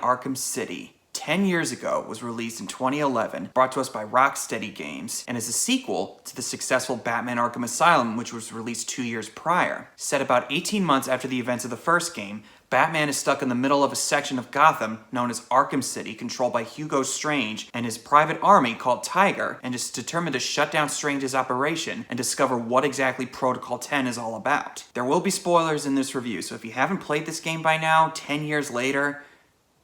Arkham City, 10 years ago, was released in 2011, brought to us by Rocksteady Games, and is a sequel to the successful Batman Arkham Asylum, which was released 2 years prior. Set about 18 months after the events of the first game, Batman is stuck in the middle of a section of Gotham known as Arkham City, controlled by Hugo Strange and his private army called Tiger, and is determined to shut down Strange's operation and discover what exactly Protocol 10 is all about. There will be spoilers in this review, so if you haven't played this game by now, 10 years later,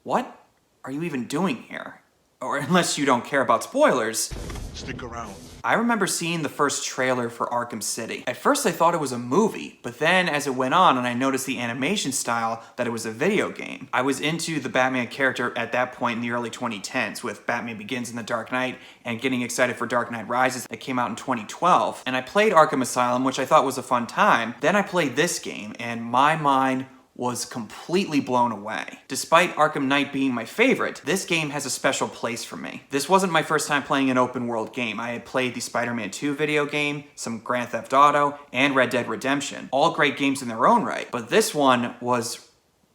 what are you even doing here? Or unless you don't care about spoilers, stick around. I remember seeing the first trailer for Arkham City. At first I thought it was a movie, but then as it went on and I noticed the animation style, that it was a video game. I was into the Batman character at that point in the early 2010s with Batman Begins and The Dark Knight and getting excited for Dark Knight Rises that came out in 2012. And I played Arkham Asylum, which I thought was a fun time. Then I played this game and my mind was completely blown away. Despite Arkham Knight being my favorite, this game has a special place for me. This wasn't my first time playing an open world game. I had played the Spider-Man 2 video game, some Grand Theft Auto, and Red Dead Redemption. All great games in their own right, but this one was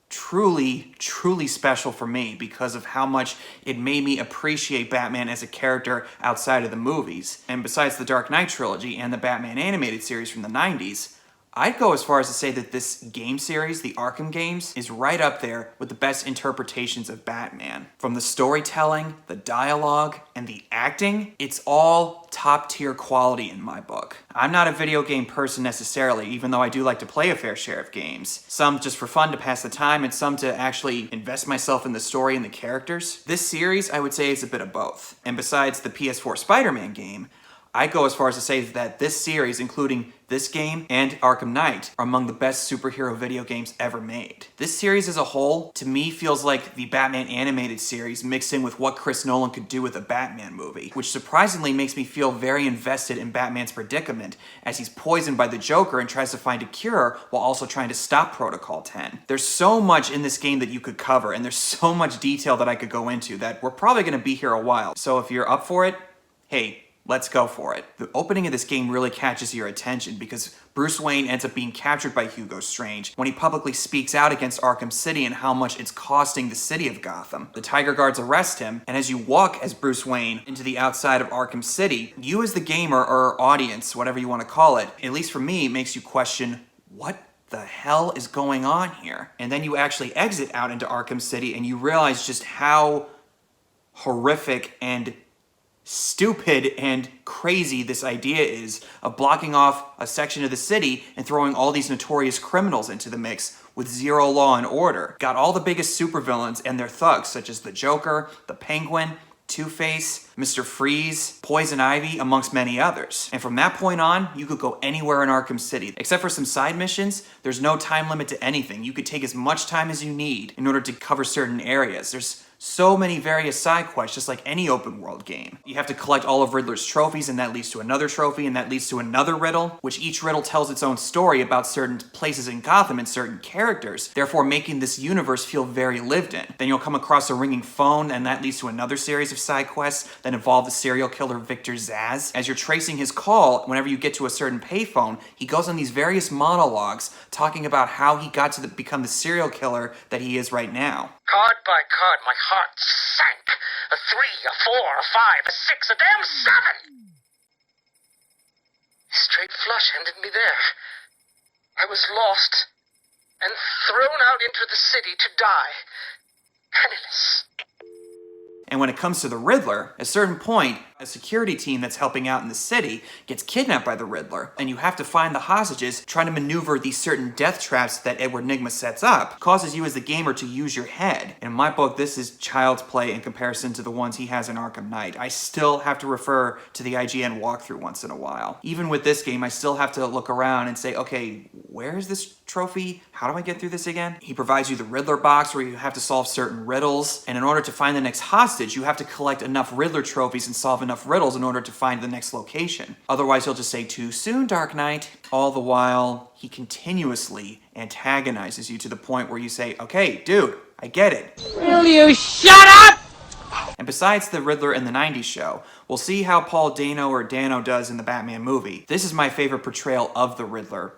truly special for me because of how much it made me appreciate Batman as a character outside of the movies. And besides the Dark Knight trilogy and the Batman animated series from the 90s, I'd go as far as to say that this game series, the Arkham games, is right up there with the best interpretations of Batman. From the storytelling, the dialogue, and the acting, it's all top-tier quality in my book. I'm not a video game person necessarily, even though I do like to play a fair share of games. Some just for fun to pass the time, and some to actually invest myself in the story and the characters. This series, I would say, is a bit of both. And besides the PS4 Spider-Man game, I'd go as far as to say that this series, including this game and Arkham Knight, are among the best superhero video games ever made. This series as a whole, to me, feels like the Batman animated series mixed in with what Chris Nolan could do with a Batman movie, which surprisingly makes me feel very invested in Batman's predicament as he's poisoned by the Joker and tries to find a cure while also trying to stop Protocol 10. There's so much in this game that you could cover, and there's so much detail that I could go into that we're probably going to be here a while. So if you're up for it, hey, let's go for it. The opening of this game really catches your attention because Bruce Wayne ends up being captured by Hugo Strange when he publicly speaks out against Arkham City and how much it's costing the city of Gotham. The Tiger Guards arrest him, and as you walk as Bruce Wayne into the outside of Arkham City, you as the gamer or audience, whatever you want to call it, at least for me, makes you question, what the hell is going on here? And then you actually exit out into Arkham City and you realize just how horrific and stupid and crazy this idea is of blocking off a section of the city and throwing all these notorious criminals into the mix with zero law and order. Got all the biggest supervillains and their thugs, such as the Joker, the Penguin, Two-Face, Mr. Freeze, Poison Ivy, amongst many others. And from that point on, you could go anywhere in Arkham City. Except for some side missions, there's no time limit to anything. You could take as much time as you need in order to cover certain areas. There's so many various side quests, just like any open world game. You have to collect all of Riddler's trophies, and that leads to another trophy, and that leads to another riddle, which each riddle tells its own story about certain places in Gotham and certain characters, therefore making this universe feel very lived in. Then you'll come across a ringing phone, and that leads to another series of side quests that involve the serial killer Victor Zsasz. As you're tracing his call, whenever you get to a certain payphone, he goes on these various monologues talking about how he got to become the serial killer that he is right now. Card by card, my heart sank. A 3, a 4, a 5, a 6, a damn 7! Straight flush ended me there. I was lost and thrown out into the city to die. Penniless. And when it comes to the Riddler, at a certain point, a security team that's helping out in the city gets kidnapped by the Riddler, and you have to find the hostages trying to maneuver these certain death traps that Edward Nygma sets up. Causes you as the gamer to use your head. In my book, this is child's play in comparison to the ones he has in Arkham Knight. I still have to refer to the IGN walkthrough once in a while. Even with this game, I still have to look around and say, okay, where is this trophy? How do I get through this again? He provides you the Riddler box where you have to solve certain riddles, and in order to find the next hostage, you have to collect enough Riddler trophies and solve enough riddles in order to find the next location. Otherwise, he'll just say, too soon, Dark Knight. All the while, he continuously antagonizes you to the point where you say, okay, dude, I get it. Will you shut up? And besides the Riddler in the 90s show, we'll see how Paul Dano or Dano does in the Batman movie. This is my favorite portrayal of the Riddler,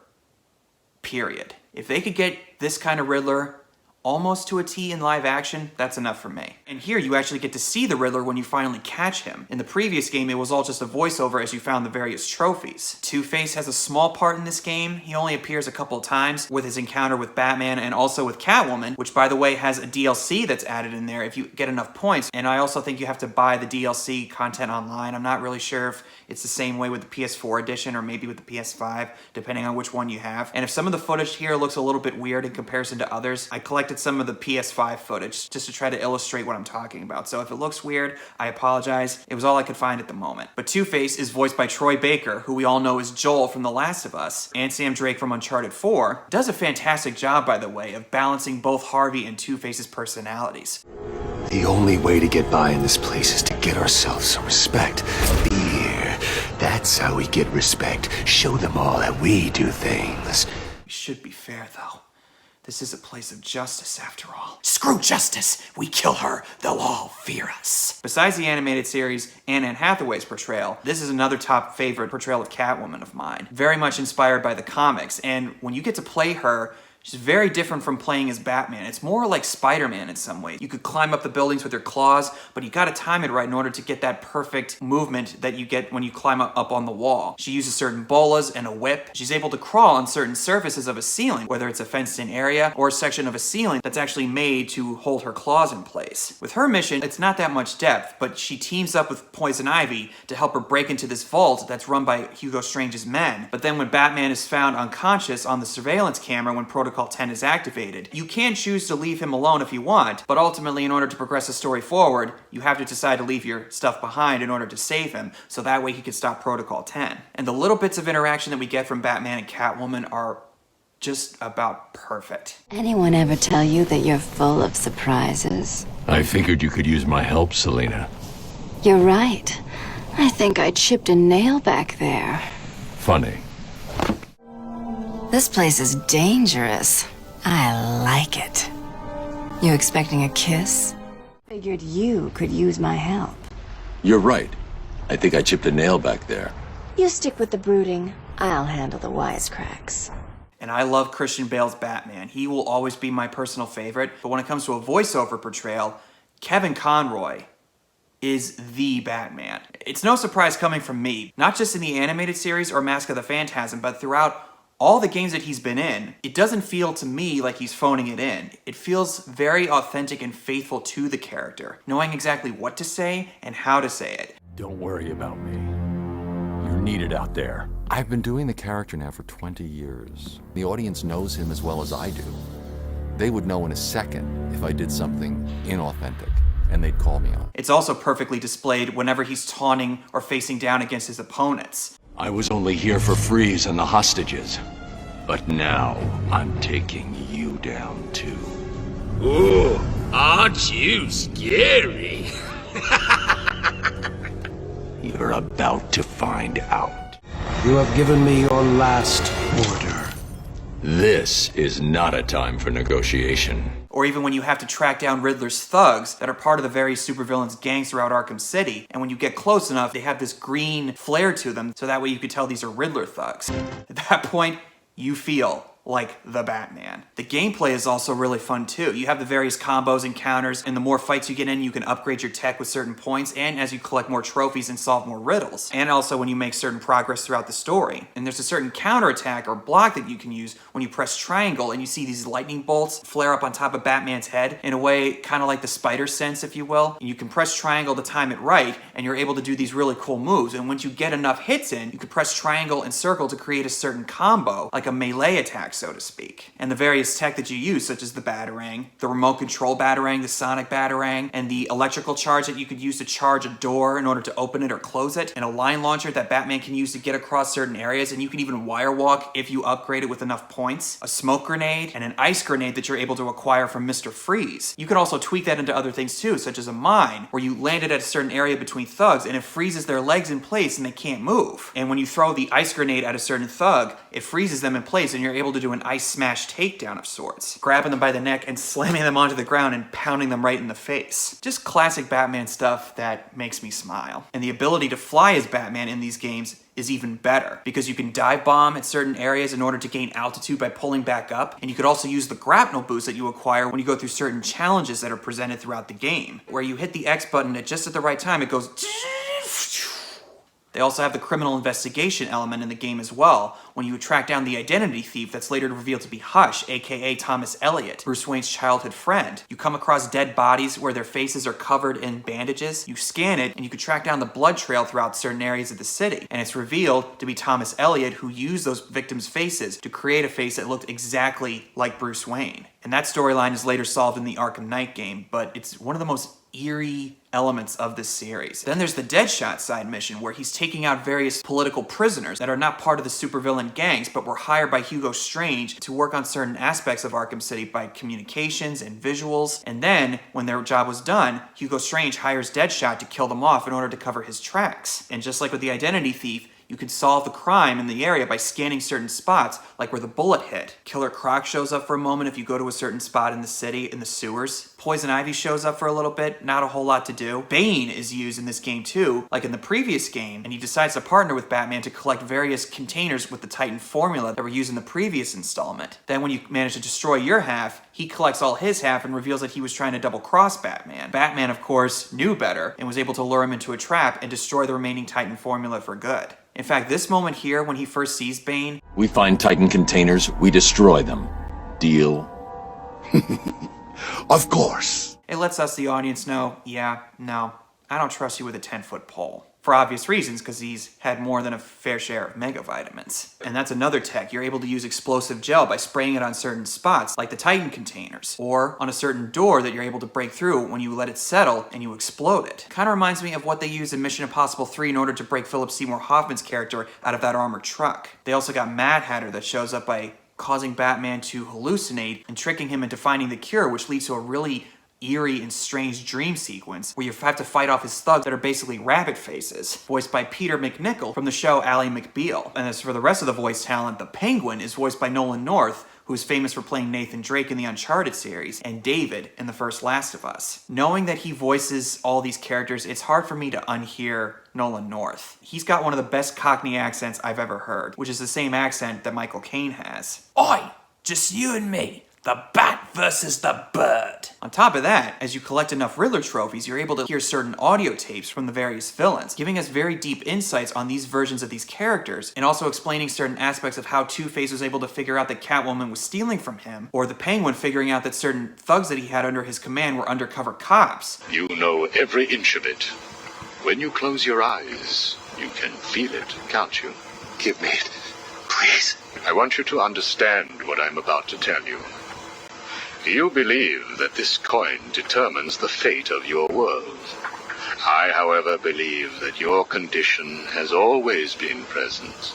period. If they could get this kind of Riddler almost to a T in live action, that's enough for me. And here you actually get to see the Riddler when you finally catch him. In the previous game, it was all just a voiceover as you found the various trophies. Two-Face has a small part in this game. He only appears a couple of times with his encounter with Batman and also with Catwoman, which by the way has a DLC that's added in there if you get enough points. And I also think you have to buy the DLC content online. I'm not really sure if it's the same way with the PS4 edition or maybe with the PS5, depending on which one you have. And if some of the footage here looks a little bit weird in comparison to others, I collected some of the PS5 footage just to try to illustrate what I'm talking about. So if it looks weird, I apologize. It was all I could find at the moment. But Two-Face is voiced by Troy Baker, who we all know is Joel from The Last of Us, and Sam Drake from Uncharted 4. Does a fantastic job, by the way, of balancing both Harvey and Two-Face's personalities. The only way to get by in this place is to get ourselves some respect. Fear. That's how we get respect. Show them all that we do things. We should be fair, though. This is a place of justice, after all. Screw justice! We kill her, they'll all fear us. Besides the animated series and Anne Hathaway's portrayal, this is another top favorite portrayal of Catwoman of mine. Very much inspired by the comics, and when you get to play her, she's very different from playing as Batman. It's more like Spider-Man in some ways. You could climb up the buildings with your claws, but you gotta time it right in order to get that perfect movement that you get when you climb up on the wall. She uses certain bolas and a whip. She's able to crawl on certain surfaces of a ceiling, whether it's a fenced-in area or a section of a ceiling that's actually made to hold her claws in place. With her mission, it's not that much depth, but she teams up with Poison Ivy to help her break into this vault that's run by Hugo Strange's men. But then when Batman is found unconscious on the surveillance camera when Protocol 10 is activated, you can choose to leave him alone if you want, but ultimately in order to progress the story forward, you have to decide to leave your stuff behind in order to save him, so that way he can stop Protocol 10. And the little bits of interaction that we get from Batman and Catwoman are just about perfect. Anyone ever tell you that you're full of surprises? I figured you could use my help, Selina. You're right. I think I chipped a nail back there. Funny. This place is dangerous. I like it. You expecting a kiss? Figured you could use my help. You're right. I think I chipped a nail back there. You stick with the brooding. I'll handle the wisecracks. And I love Christian Bale's Batman. He will always be my personal favorite, but when it comes to a voiceover portrayal, Kevin Conroy is the Batman. It's no surprise coming from me, not just in the animated series or Mask of the Phantasm, but throughout all the games that he's been in. It doesn't feel to me like he's phoning it in. It feels very authentic and faithful to the character, knowing exactly what to say and how to say it. Don't worry about me. You're needed out there. I've been doing the character now for 20 years. The audience knows him as well as I do. They would know in a second if I did something inauthentic, and they'd call me on it. It's also perfectly displayed whenever he's taunting or facing down against his opponents. I was only here for Freeze and the hostages. But now, I'm taking you down too. Ooh, aren't you scary? You're about to find out. You have given me your last order. This is not a time for negotiation. Or even when you have to track down Riddler's thugs that are part of the various supervillains gangs throughout Arkham City, and when you get close enough, they have this green flare to them, so that way you could tell these are Riddler thugs. At that point, you feel like the Batman. The gameplay is also really fun too. You have the various combos and counters, and the more fights you get in, you can upgrade your tech with certain points, and as you collect more trophies and solve more riddles. And also when you make certain progress throughout the story. And there's a certain counterattack or block that you can use when you press triangle, and you see these lightning bolts flare up on top of Batman's head, in a way kind of like the spider sense, if you will. And you can press triangle to time it right, and you're able to do these really cool moves. And once you get enough hits in, you can press triangle and circle to create a certain combo, like a melee attack, so to speak. And the various tech that you use, such as the Batarang, the remote control Batarang, the sonic Batarang, and the electrical charge that you could use to charge a door in order to open it or close it, and a line launcher that Batman can use to get across certain areas, and you can even wire walk if you upgrade it with enough points, a smoke grenade, and an ice grenade that you're able to acquire from Mr. Freeze. You can also tweak that into other things too, such as a mine, where you land it at a certain area between thugs, and it freezes their legs in place and they can't move. And when you throw the ice grenade at a certain thug, it freezes them in place, and you're able to to do an ice smash takedown of sorts, grabbing them by the neck and slamming them onto the ground and pounding them right in the face. Just classic Batman stuff that makes me smile. And the ability to fly as Batman in these games is even better, because you can dive bomb at certain areas in order to gain altitude by pulling back up, and you could also use the grapnel boost that you acquire when you go through certain challenges that are presented throughout the game, where you hit the X button at just at the right time, it goes. They also have the criminal investigation element in the game as well, when you track down the identity thief that's later revealed to be Hush, aka Thomas Elliot, Bruce Wayne's childhood friend. You come across dead bodies where their faces are covered in bandages, you scan it, and you can track down the blood trail throughout certain areas of the city. And it's revealed to be Thomas Elliot who used those victims' faces to create a face that looked exactly like Bruce Wayne. And that storyline is later solved in the Arkham Knight game, but it's one of the most eerie elements of this series. Then there's the Deadshot side mission, where he's taking out various political prisoners that are not part of the supervillain gangs, but were hired by Hugo Strange to work on certain aspects of Arkham City by communications and visuals. And then, when their job was done, Hugo Strange hires Deadshot to kill them off in order to cover his tracks. And just like with the identity thief, you can solve the crime in the area by scanning certain spots, like where the bullet hit. Killer Croc shows up for a moment if you go to a certain spot in the city, in the sewers. Poison Ivy shows up for a little bit, not a whole lot to do. Bane is used in this game too, like in the previous game, and he decides to partner with Batman to collect various containers with the Titan formula that were used in the previous installment. Then when you manage to destroy your half, he collects all his half and reveals that he was trying to double-cross Batman. Batman, of course, knew better and was able to lure him into a trap and destroy the remaining Titan formula for good. In fact, this moment here, when he first sees Bane... We find Titan containers, we destroy them. Deal? Of course. It lets us, the audience, know, yeah, no, I don't trust you with a 10-foot pole. For obvious reasons, because he's had more than a fair share of mega vitamins. And that's another tech. You're able to use explosive gel by spraying it on certain spots, like the Titan containers, or on a certain door that you're able to break through when you let it settle and you explode it. Kind of reminds me of what they used in Mission Impossible 3 in order to break Philip Seymour Hoffman's character out of that armored truck. They also got Mad Hatter that shows up by causing Batman to hallucinate and tricking him into finding the cure, which leads to a really eerie and strange dream sequence where you have to fight off his thugs that are basically rabbit faces, voiced by Peter McNichol from the show Ally McBeal. And as for the rest of the voice talent, the Penguin is voiced by Nolan North, who is famous for playing Nathan Drake in the Uncharted series, and David in the first Last of Us. Knowing that he voices all these characters, it's hard for me to unhear Nolan North. He's got one of the best Cockney accents I've ever heard, which is the same accent that Michael Caine has. Oi, just you and me. The bat versus the bird. On top of that, as you collect enough Riddler trophies, you're able to hear certain audio tapes from the various villains, giving us very deep insights on these versions of these characters, and also explaining certain aspects of how Two-Face was able to figure out that Catwoman was stealing from him, or the Penguin figuring out that certain thugs that he had under his command were undercover cops. You know every inch of it. When you close your eyes, you can feel it, can't you? Give me it, please. I want you to understand what I'm about to tell you. You believe that this coin determines the fate of your world. I, however, believe that your condition has always been present.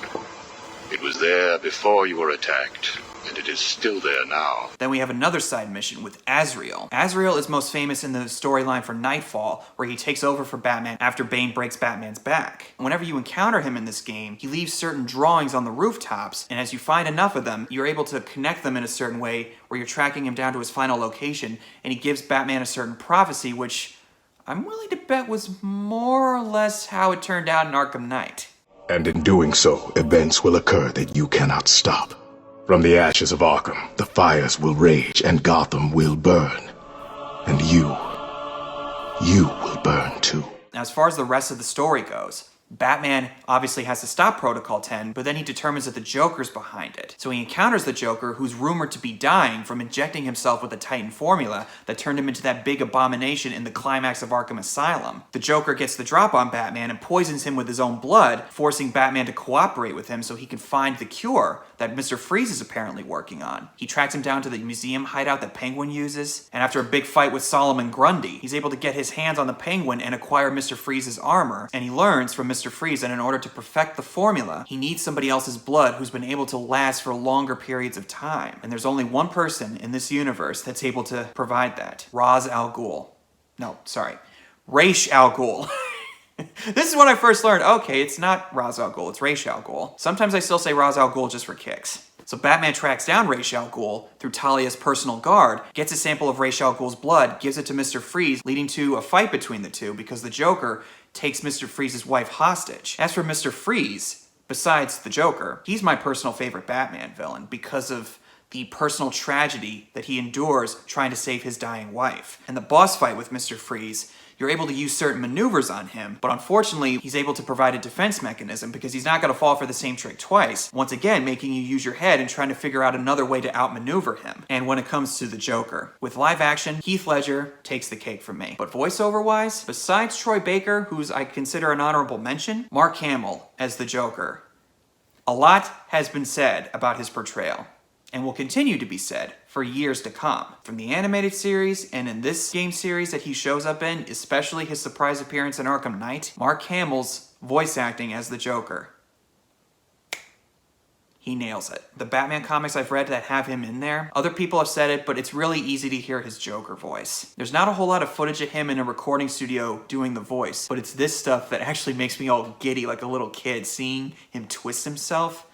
It was there before you were attacked, and it is still there now. Then we have another side mission with Azrael. Azrael is most famous in the storyline for Nightfall, where he takes over for Batman after Bane breaks Batman's back. Whenever you encounter him in this game, he leaves certain drawings on the rooftops, and as you find enough of them, you're able to connect them in a certain way where you're tracking him down to his final location, and he gives Batman a certain prophecy, which I'm willing to bet was more or less how it turned out in Arkham Knight. And in doing so, events will occur that you cannot stop. From the ashes of Arkham, the fires will rage and Gotham will burn. And you will burn too. Now, as far as the rest of the story goes, Batman obviously has to stop Protocol 10, but then he determines that the Joker's behind it. So he encounters the Joker, who's rumored to be dying from injecting himself with the Titan formula that turned him into that big abomination in the climax of Arkham Asylum. The Joker gets the drop on Batman and poisons him with his own blood, forcing Batman to cooperate with him so he can find the cure that Mr. Freeze is apparently working on. He tracks him down to the museum hideout that Penguin uses, and after a big fight with Solomon Grundy, he's able to get his hands on the Penguin and acquire Mr. Freeze's armor, and he learns from Mr. Freeze that in order to perfect the formula, he needs somebody else's blood who's been able to last for longer periods of time. And there's only one person in this universe that's able to provide that. Ra's al Ghul. No, sorry. Ra's al Ghul. This is when I first learned, okay, it's not Ra's al Ghul, it's Ra's al Ghul. Sometimes I still say Ra's al Ghul just for kicks. So Batman tracks down Ra's al Ghul through Talia's personal guard, gets a sample of Ra's al Ghul's blood, gives it to Mr. Freeze, leading to a fight between the two because the Joker takes Mr. Freeze's wife hostage. As for Mr. Freeze, besides the Joker, he's my personal favorite Batman villain because of the personal tragedy that he endures trying to save his dying wife. And the boss fight with Mr. Freeze, you're able to use certain maneuvers on him, but unfortunately, he's able to provide a defense mechanism because he's not going to fall for the same trick twice, once again making you use your head and trying to figure out another way to outmaneuver him. And when it comes to the Joker, with live action, Heath Ledger takes the cake from me. But voiceover-wise, besides Troy Baker, who's I consider an honorable mention, Mark Hamill as the Joker. A lot has been said about his portrayal, and will continue to be said for years to come. From the animated series and in this game series that he shows up in, especially his surprise appearance in Arkham Knight, Mark Hamill's voice acting as the Joker. He nails it. The Batman comics I've read that have him in there, other people have said it, but it's really easy to hear his Joker voice. There's not a whole lot of footage of him in a recording studio doing the voice, but it's this stuff that actually makes me all giddy like a little kid, seeing him twist himself.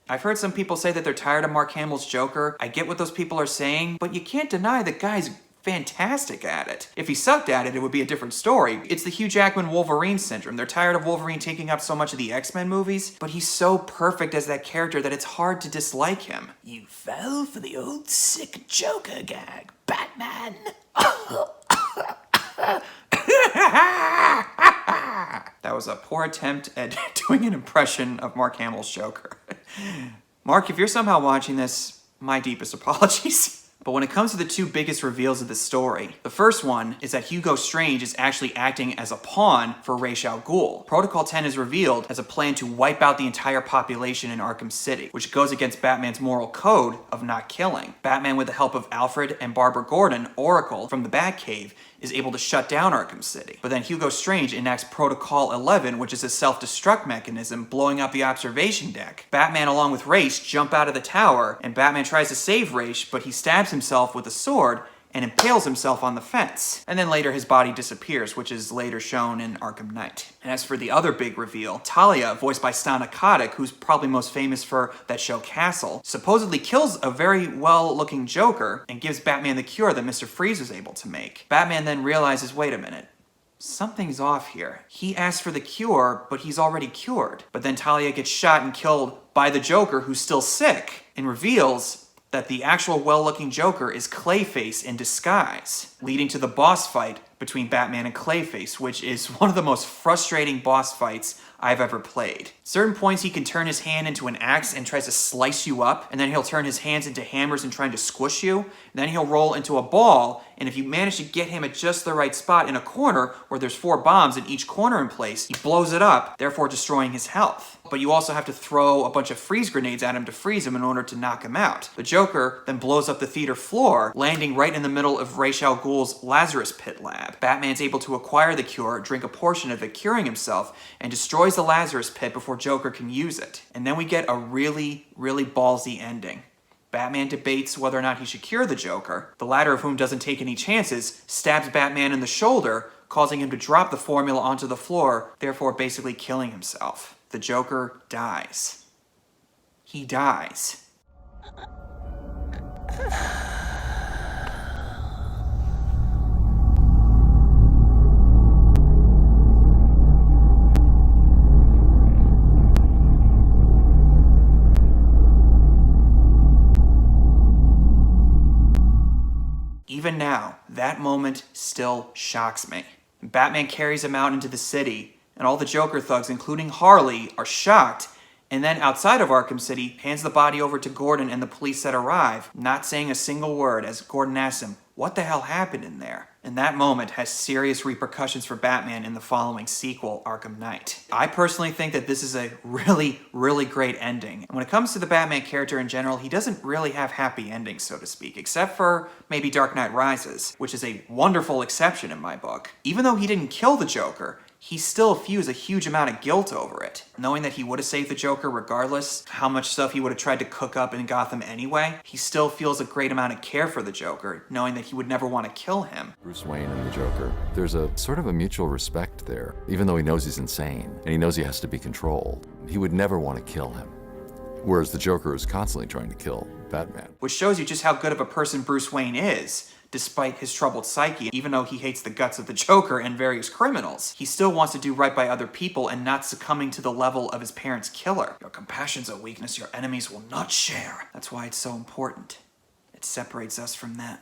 I've heard some people say that they're tired of Mark Hamill's Joker. I get what those people are saying, but you can't deny the guy's fantastic at it. If he sucked at it, it would be a different story. It's the Hugh Jackman Wolverine syndrome. They're tired of Wolverine taking up so much of the X-Men movies, but he's so perfect as that character that it's hard to dislike him. You fell for the old sick Joker gag, Batman. That was a poor attempt at doing an impression of Mark Hamill's Joker. Mark, if you're somehow watching this, my deepest apologies. But when it comes to the two biggest reveals of the story, the first one is that Hugo Strange is actually acting as a pawn for Ra's al Ghul. Protocol 10 is revealed as a plan to wipe out the entire population in Arkham City, which goes against Batman's moral code of not killing. Batman, with the help of Alfred and Barbara Gordon, Oracle, from the Batcave, is able to shut down Arkham City. But then Hugo Strange enacts Protocol 11, which is a self-destruct mechanism blowing up the observation deck. Batman, along with Ra's, jump out of the tower, and Batman tries to save Ra's, but he stabs himself with a sword and impales himself on the fence. And then later his body disappears, which is later shown in Arkham Knight. And as for the other big reveal, Talia, voiced by Stana Katic, who's probably most famous for that show Castle, supposedly kills a very well-looking Joker and gives Batman the cure that Mr. Freeze was able to make. Batman then realizes, wait a minute, something's off here. He asked for the cure, but he's already cured. But then Talia gets shot and killed by the Joker, who's still sick, and reveals that the actual well-looking Joker is Clayface in disguise, leading to the boss fight between Batman and Clayface, which is one of the most frustrating boss fights I've ever played. Certain points he can turn his hand into an axe and tries to slice you up, and then he'll turn his hands into hammers and trying to squish you, and then he'll roll into a ball, and if you manage to get him at just the right spot in a corner where there's 4 bombs in each corner in place, he blows it up, therefore destroying his health. But you also have to throw a bunch of freeze grenades at him to freeze him in order to knock him out. The Joker then blows up the theater floor, landing right in the middle of Ra's al Ghul's Lazarus Pit lab. Batman's able to acquire the cure, drink a portion of it, curing himself, and destroys the Lazarus Pit before Joker can use it. And then we get a really, really ballsy ending. Batman debates whether or not he should cure the Joker, the latter of whom doesn't take any chances, stabs Batman in the shoulder, causing him to drop the formula onto the floor, therefore basically killing himself. The Joker dies. He dies. Even now, that moment still shocks me. Batman carries him out into the city, and all the Joker thugs, including Harley, are shocked, and then outside of Arkham City, hands the body over to Gordon and the police that arrive, not saying a single word as Gordon asks him, what the hell happened in there? And that moment has serious repercussions for Batman in the following sequel, Arkham Knight. I personally think that this is a really, really great ending. And when it comes to the Batman character in general, he doesn't really have happy endings, so to speak, except for maybe Dark Knight Rises, which is a wonderful exception in my book. Even though he didn't kill the Joker, he still feels a huge amount of guilt over it, knowing that he would have saved the Joker regardless how much stuff he would have tried to cook up in Gotham anyway. He still feels a great amount of care for the Joker, knowing that he would never want to kill him. Bruce Wayne and the Joker, there's a sort of a mutual respect there. Even though he knows he's insane, and he knows he has to be controlled, he would never want to kill him. Whereas the Joker is constantly trying to kill Batman. Which shows you just how good of a person Bruce Wayne is. Despite his troubled psyche, even though he hates the guts of the Joker and various criminals, he still wants to do right by other people and not succumbing to the level of his parents' killer. Your compassion's a weakness your enemies will not share. That's why it's so important. It separates us from them.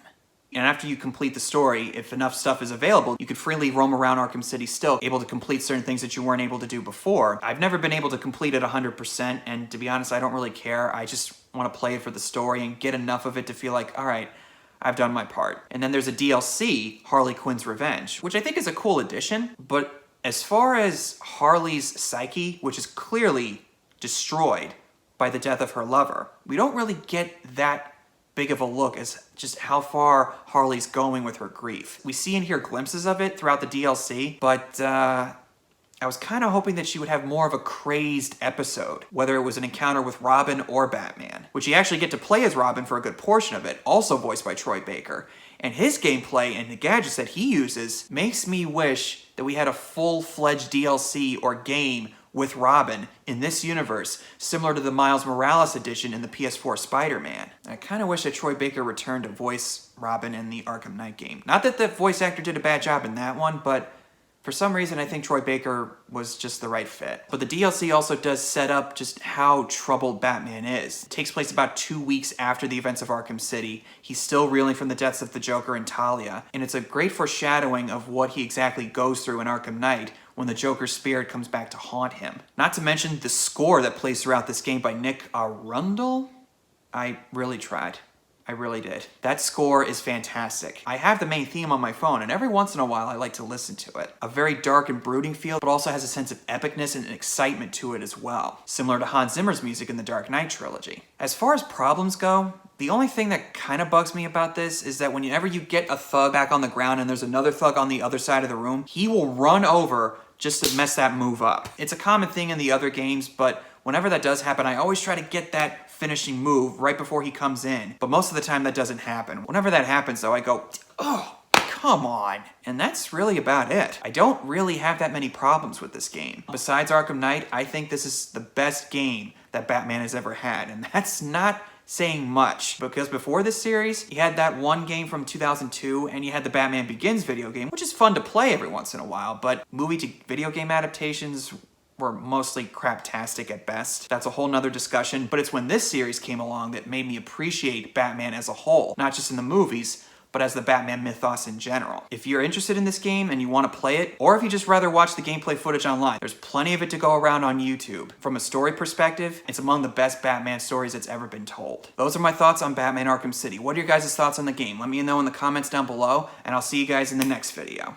And after you complete the story, if enough stuff is available, you could freely roam around Arkham City still, able to complete certain things that you weren't able to do before. I've never been able to complete it 100%, and to be honest, I don't really care. I just want to play it for the story and get enough of it to feel like, all right, I've done my part. And then there's a DLC, Harley Quinn's Revenge, which I think is a cool addition, but as far as Harley's psyche, which is clearly destroyed by the death of her lover, we don't really get that big of a look as just how far Harley's going with her grief. We see and hear glimpses of it throughout the DLC, but I was kind of hoping that she would have more of a crazed episode, whether it was an encounter with Robin or Batman, which you actually get to play as Robin for a good portion of it, also voiced by Troy Baker. And his gameplay and the gadgets that he uses makes me wish that we had a full-fledged DLC or game with Robin in this universe, similar to the Miles Morales edition in the PS4 Spider-Man. I kind of wish that Troy Baker returned to voice Robin in the Arkham Knight game. Not that the voice actor did a bad job in that one, but for some reason, I think Troy Baker was just the right fit. But the DLC also does set up just how troubled Batman is. It takes place about 2 weeks after the events of Arkham City. He's still reeling from the deaths of the Joker and Talia, and it's a great foreshadowing of what he exactly goes through in Arkham Knight when the Joker's spirit comes back to haunt him. Not to mention the score that plays throughout this game by Nick Arundel. I really tried. I really did. That score is fantastic. I have the main theme on my phone, and every once in a while I like to listen to it. A very dark and brooding feel, but also has a sense of epicness and excitement to it as well, similar to Hans Zimmer's music in the Dark Knight trilogy. As far as problems go, the only thing that kind of bugs me about this is that whenever you get a thug back on the ground and there's another thug on the other side of the room, he will run over just to mess that move up. It's a common thing in the other games, but whenever that does happen, I always try to get that finishing move right before he comes in. But most of the time that doesn't happen. Whenever that happens though, I go, oh, come on. And that's really about it. I don't really have that many problems with this game. Besides Arkham Knight, I think this is the best game that Batman has ever had. And that's not saying much, because before this series, you had that one game from 2002, and you had the Batman Begins video game, which is fun to play every once in a while, but movie to video game adaptations were mostly craptastic at best. That's a whole nother discussion, but it's when this series came along that made me appreciate Batman as a whole, not just in the movies, but as the Batman mythos in general. If you're interested in this game and you want to play it, or if you just rather watch the gameplay footage online, there's plenty of it to go around on YouTube. From a story perspective, it's among the best Batman stories that's ever been told. Those are my thoughts on Batman Arkham City. What are your guys' thoughts on the game? Let me know in the comments down below, and I'll see you guys in the next video.